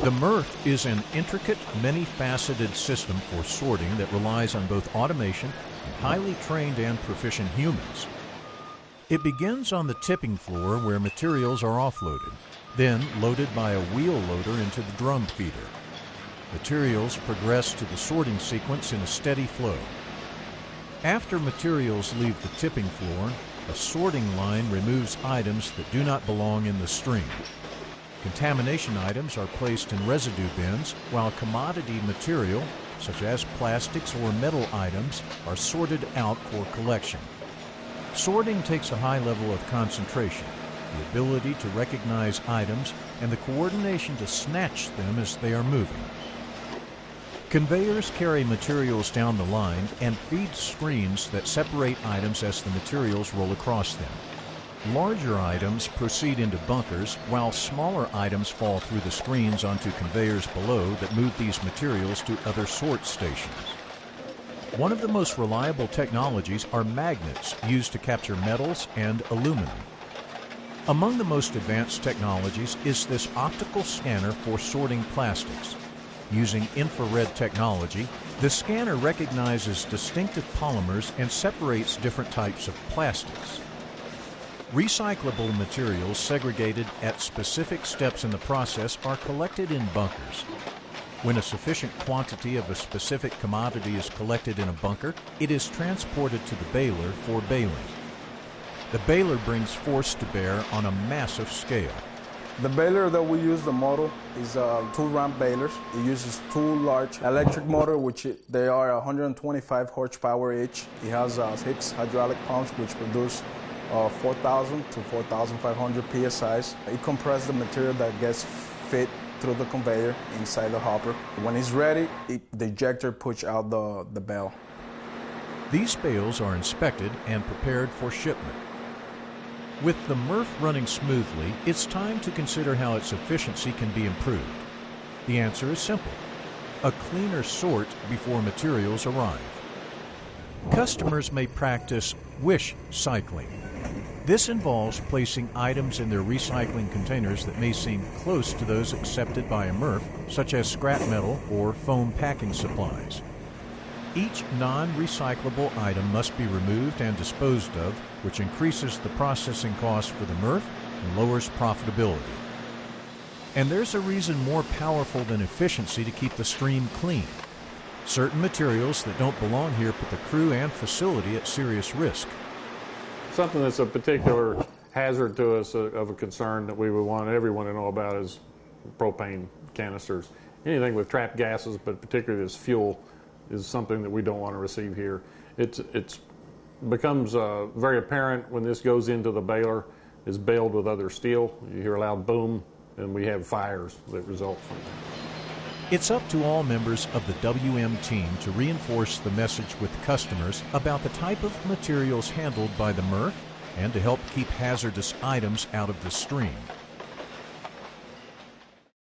The MRF is an intricate, many-faceted system for sorting that relies on both automation and highly trained and proficient humans. It begins on the tipping floor where materials are offloaded, then loaded by a wheel loader into the drum feeder. Materials progress to the sorting sequence in a steady flow. After materials leave the tipping floor, a sorting line removes items that do not belong in the stream. Contamination items are placed in residue bins, while commodity material, such as plastics or metal items, are sorted out for collection. Sorting takes a high level of concentration, the ability to recognize items, and the coordination to snatch them as they are moving. Conveyors carry materials down the line and feed screens that separate items as the materials roll across them. Larger items proceed into bunkers, while smaller items fall through the screens onto conveyors below that move these materials to other sort stations. One of the most reliable technologies are magnets used to capture metals and aluminum. Among the most advanced technologies is this optical scanner for sorting plastics. Using infrared technology, the scanner recognizes distinctive polymers and separates different types of plastics. Recyclable materials segregated at specific steps in the process are collected in bunkers. When a sufficient quantity of a specific commodity is collected in a bunker, it is transported to the baler for baling. The baler brings force to bear on a massive scale. The baler that we use, the model, is two ramp balers. It uses two large electric motors, which they are 125 horsepower each. It has 6 hydraulic pumps, which produce 4,000 to 4,500 psi. It compresses the material that gets fit through the conveyor inside the hopper. When it's ready, the ejector pushes out the bale. These bales are inspected and prepared for shipment. With the MRF running smoothly, it's time to consider how its efficiency can be improved. The answer is simple: a cleaner sort before materials arrive. Customers may practice wish cycling. This involves placing items in their recycling containers that may seem close to those accepted by a MRF, such as scrap metal or foam packing supplies. Each non-recyclable item must be removed and disposed of, which increases the processing cost for the MRF and lowers profitability. And there's a reason more powerful than efficiency to keep the stream clean. Certain materials that don't belong here put the crew and facility at serious risk. Something that's a particular hazard to us of a concern that we would want everyone to know about is propane canisters. Anything with trapped gases, but particularly this fuel, is something that we don't want to receive here. It becomes very apparent when this goes into the baler, is baled with other steel. You hear a loud boom, and we have fires that result from that. It's up to all members of the WM team to reinforce the message with customers about the type of materials handled by the MRF and to help keep hazardous items out of the stream.